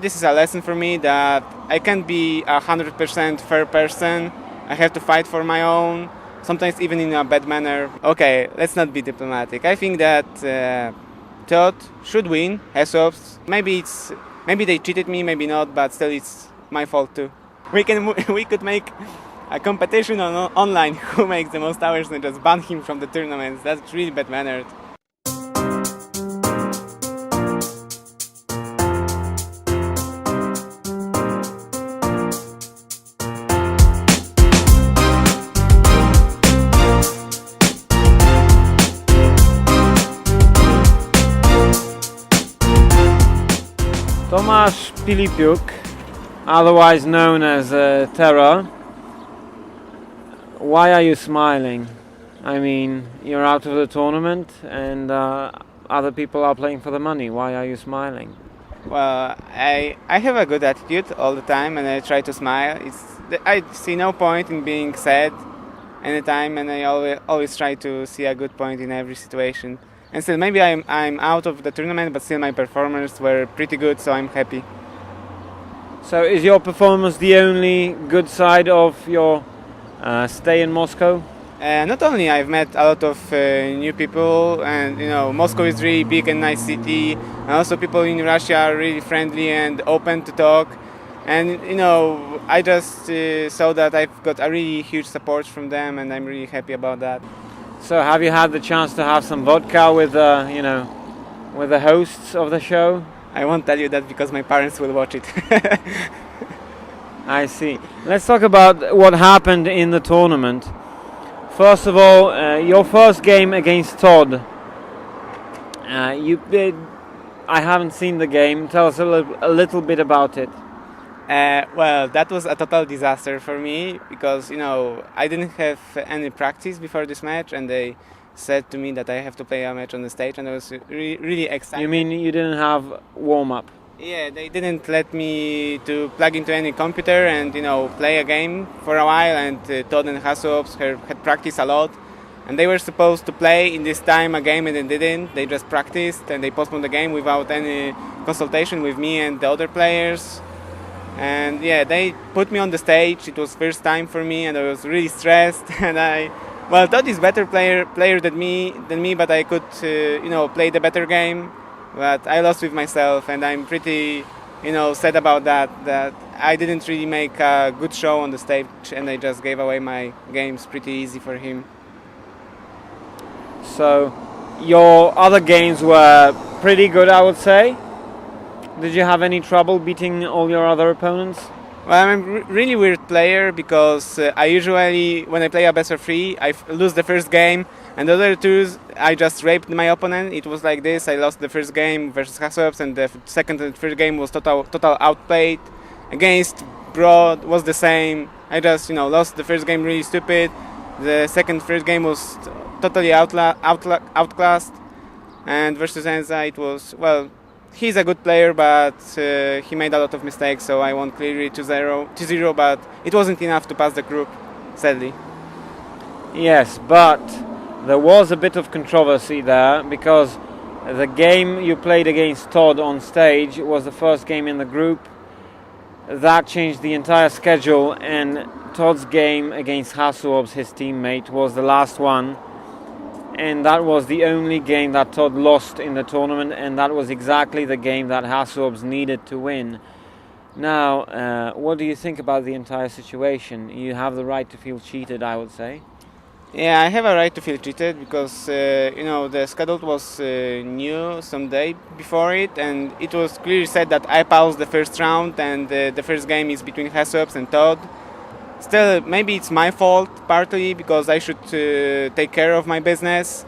this is a lesson for me that I can't be 100% fair person. I have to fight for my own, sometimes even in a bad manner. Okay, let's not be diplomatic. I think that TeRRoR should win Hesop's. Maybe they cheated me, maybe not, but still it's my fault too. We could make a competition online who makes the most hours and just ban him from the tournaments. That's really bad mannered. Tomasz Pilipiuk, otherwise known as TeRRoR. Why are you smiling? I mean, you're out of the tournament and other people are playing for the money. Why are you smiling? Well, I have a good attitude all the time and I try to smile. I see no point in being sad anytime, and I always try to see a good point in every situation. And still, maybe I'm out of the tournament, but still my performances were pretty good, so I'm happy. So is your performance the only good side of your stay in Moscow? Not only I've met a lot of new people, and Moscow is really big and nice city, and also people in Russia are really friendly and open to talk. And I just saw that I've got a really huge support from them, and I'm really happy about that. So have you had the chance to have some vodka with with the hosts of the show? I won't tell you that because my parents will watch it. I see. Let's talk about what happened in the tournament. First of all, your first game against Todd. I haven't seen the game. Tell us a little bit about it. Well, that was a total disaster for me because I didn't have any practice before this match, and they said to me that I have to play a match on the stage, and I was really excited. You mean you didn't have warm-up? Yeah, they didn't let me to plug into any computer and play a game for a while. And Todd and Hasuops had practiced a lot, and they were supposed to play in this time a game, and they didn't. They just practiced and they postponed the game without any consultation with me and the other players. And yeah, they put me on the stage. It was first time for me, and I was really stressed. And Todd is better player than me, but I could play the better game. But I lost with myself, and I'm pretty sad about that. That I didn't really make a good show on the stage, and I just gave away my games pretty easy for him. So your other games were pretty good, I would say. Did you have any trouble beating all your other opponents? Well, I'm a really weird player because I usually, when I play a best of 3, I lose the first game, and the other two, I just raped my opponent. It was like this. I lost the first game versus Hasuops, and the second and third game was total outplayed. Against Broad was the same. I just lost the first game really stupid. The second, third game was totally outclassed. And versus Enza, it was, well, he's a good player, but he made a lot of mistakes, so I won clearly 2-0, but it wasn't enough to pass the group, sadly. Yes, but there was a bit of controversy there because the game you played against Todd on stage was the first game in the group. That changed the entire schedule, and Todd's game against Hasuops, his teammate, was the last one. And that was the only game that Todd lost in the tournament, and that was exactly the game that Hasuops needed to win. Now, what do you think about the entire situation? You have the right to feel cheated, I would say. Yeah, I have a right to feel cheated because the schedule was new some day before it, and it was clearly said that I paused the first round, and the first game is between Hasuops and Todd. Still, maybe it's my fault partly because I should take care of my business,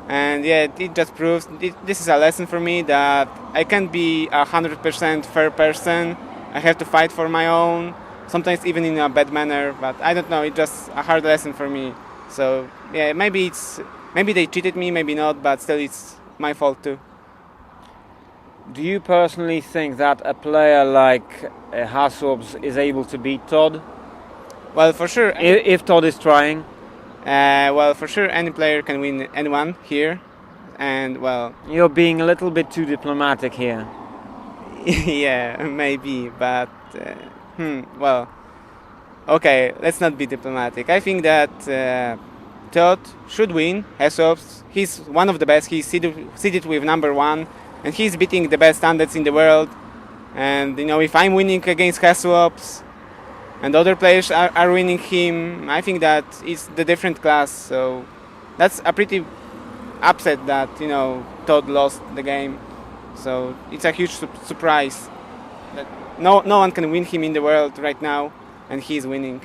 and yeah, it just proves this is a lesson for me that I can't be 100% fair person. I have to fight for my own, sometimes even in a bad manner. But I don't know, it's just a hard lesson for me. So yeah, maybe they cheated me, maybe not, but still it's my fault too. Do you personally think that a player like Hasuops is able to beat Todd? Well, for sure. If Todd is trying? Well, for sure any player can win anyone here. And well... You're being a little bit too diplomatic here. Yeah, maybe, but well, okay, let's not be diplomatic. I think that Todd should win Hessops. He's one of the best. He's seated with number one, and he's beating the best standards in the world. And if I'm winning against Hessops and other players are winning him, I think that it's the different class. So that's a pretty upset that Todd lost the game. So it's a huge surprise that no one can win him in the world right now, and he's winning.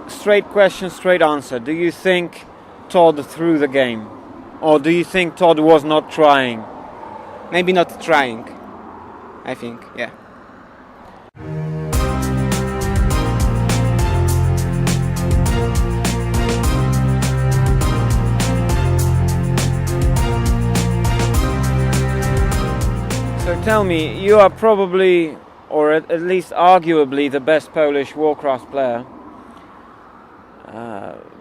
Straight question, straight answer. Do you think Todd threw the game? Or do you think Todd was not trying? Maybe not trying, I think, yeah. So tell me, you are probably, or at least arguably, the best Polish Warcraft player.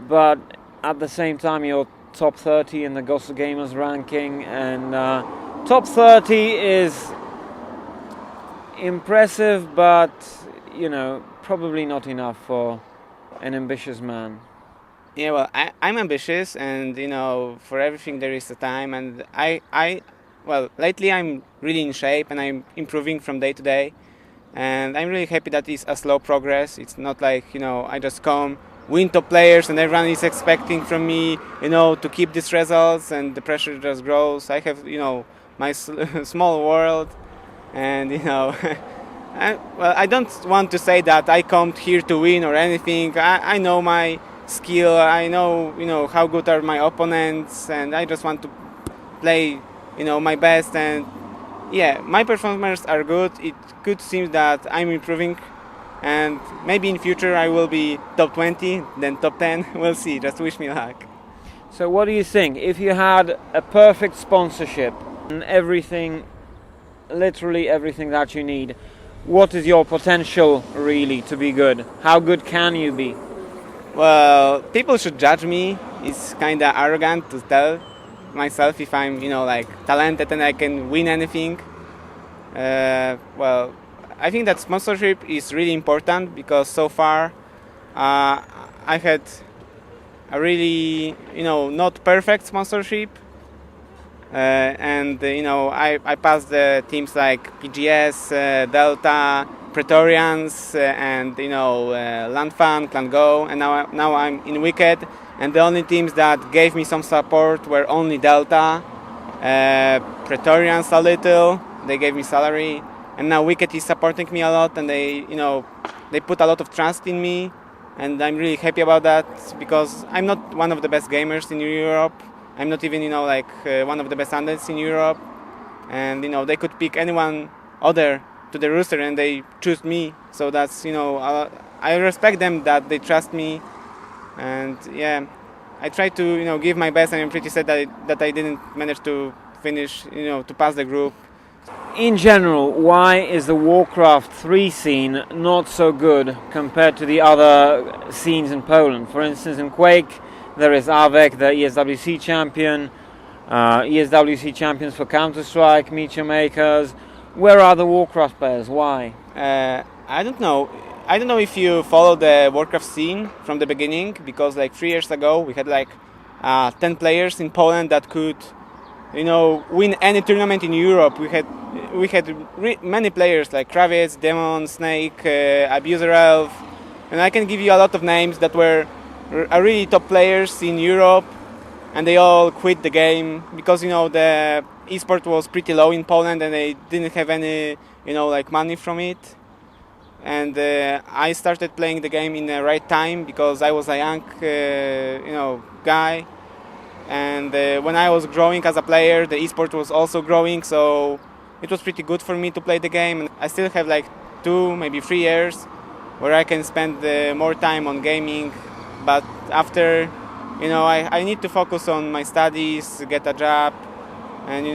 But at the same time, you're top 30 in the Gosu Gamers ranking, and top 30 is impressive, but probably not enough for an ambitious man. Yeah, well, I'm ambitious, and for everything there is a time, and well, lately I'm really in shape, and I'm improving from day to day, and I'm really happy that it's a slow progress. It's not like I just come, win top players, and everyone is expecting from me to keep these results, and the pressure just grows. I have my small world, and I don't want to say that I come here to win or anything. I know my skill. I know how good are my opponents, and I just want to play my best. And yeah, my performances are good. It could seem that I'm improving, and maybe in future I will be top 20, then top 10. We'll see. Just wish me luck. So what do you think? If you had a perfect sponsorship and everything, literally everything that you need, what is your potential really to be good? How good can you be? Well, people should judge me. It's kind of arrogant to tell myself if I'm talented and I can win anything. Well, I think that sponsorship is really important, because so far I had a really not perfect sponsorship, and I passed the teams like PGS, Delta, Praetorians, and Landfan, Clan Go, and now I'm in Wicked, and the only teams that gave me some support were only Delta, Praetorians a little. They gave me salary, and now Wicked is supporting me a lot, and they put a lot of trust in me, and I'm really happy about that, because I'm not one of the best gamers in Europe. I'm not even one of the best standards in Europe, and they could pick anyone other to the roster, and they choose me. So that's I respect them that they trust me, and yeah, I try to give my best, and I'm pretty sad that I didn't manage to finish to pass the group. In general, why is the Warcraft 3 scene not so good compared to the other scenes in Poland? For instance, in Quake, there is Avek, the ESWC champion, ESWC champions for Counter-Strike, Meteor Makers. Where are the Warcraft players? Why? I don't know. I don't know if you follow the Warcraft scene from the beginning, because 3 years ago we had 10 players in Poland that could win any tournament in Europe. We had many players like Kraviec, Demon, Snake, Abuser Elf, and I can give you a lot of names that were really top players in Europe, and they all quit the game because the esport was pretty low in Poland, and they didn't have any money from it. And I started playing the game in the right time, because I was a young guy. And when I was growing as a player, the esport was also growing, so it was pretty good for me to play the game. And I still have 2, maybe 3 years where I can spend more time on gaming. But after, I need to focus on my studies, get a job, and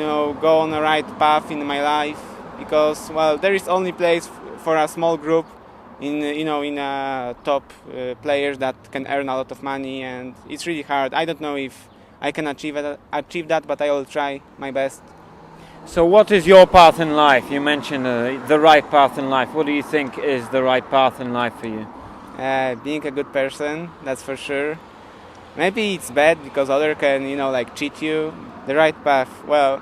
go on the right path in my life, because there is only place for a small group in top players that can earn a lot of money, and it's really hard. I don't know if I can achieve that, but I will try my best. So what is your path in life? You mentioned the right path in life. What do you think is the right path in life for you? Being a good person, that's for sure. Maybe it's bad because other can, like cheat you. The right path, well,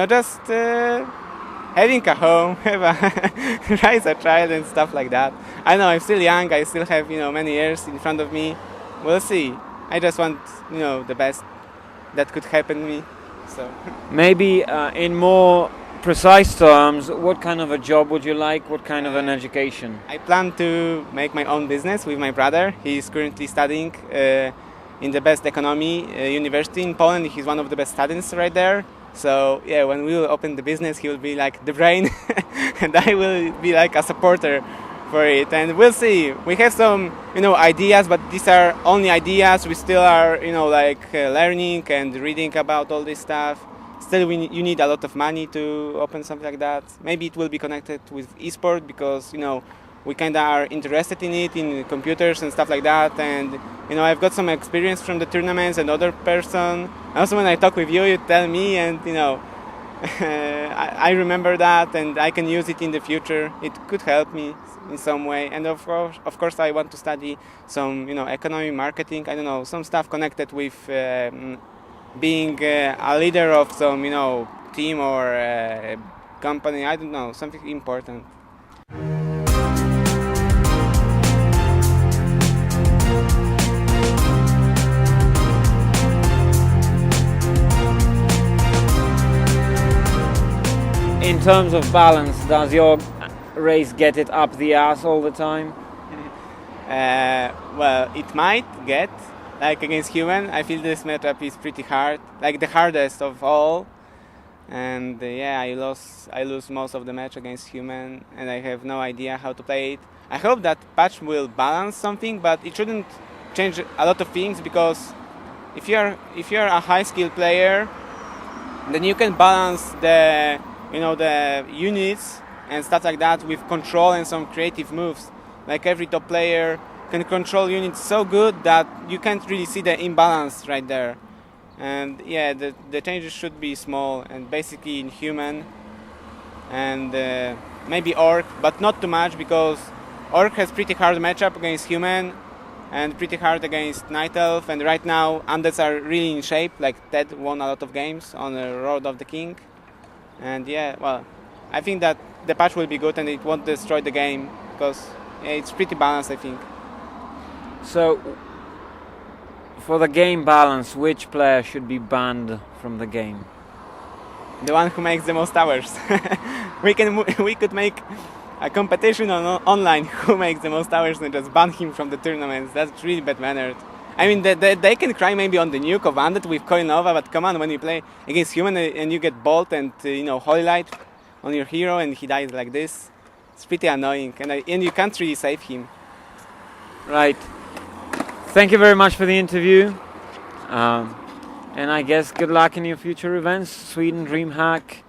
just having a home, raise a child and stuff like that. I know I'm still young. I still have, many years in front of me. We'll see. I just want, the best that could happen to me. So maybe in more precise terms, what kind of a job would you like? What kind of an education? I plan to make my own business with my brother. He's currently studying in the best economy university in Poland. He's one of the best students right there. So yeah, when we will open the business, he will be like the brain, and I will be like a supporter for it. And we'll see. We have some, ideas, but these are only ideas. We still are, learning and reading about all this stuff. Still, you need a lot of money to open something like that. Maybe it will be connected with esport because, we kind of are interested in it, in computers and stuff like that. And, I've got some experience from the tournaments and other person. Also, when I talk with you, you tell me and, I remember that and I can use it in the future. It could help me in some way. And of course, I want to study some, economy, marketing, I don't know, some stuff connected with being a leader of some, team or company. I don't know, something important. In terms of balance, does your race get it up the ass all the time? Well, it might get, like against human. I feel this matchup is pretty hard, like the hardest of all. And I lose most of the match against human, and I have no idea how to play it. I hope that patch will balance something, but it shouldn't change a lot of things because if you're a high skill player, then you can balance the units and stuff like that with control and some creative moves. Like every top player can control units so good that you can't really see the imbalance right there. And the changes should be small and basically in human and maybe orc, but not too much because orc has pretty hard matchup against human and pretty hard against night elf. And right now undeads are really in shape. Like Ted won a lot of games on the Road of the King. And I think that the patch will be good and it won't destroy the game because it's pretty balanced, I think. So, for the game balance, which player should be banned from the game? The one who makes the most towers. we could make a competition online who makes the most towers and just ban him from the tournaments. That's really bad mannered. I mean, they can cry maybe on the nuke of Undead with Koinova, but come on, when you play against human and you get Bolt and Holy Light on your hero and he dies like this, it's pretty annoying, and you can't really save him. Right. Thank you very much for the interview, and I guess good luck in your future events. Sweden DreamHack.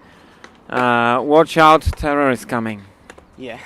Watch out, TeRRoR is coming. Yeah.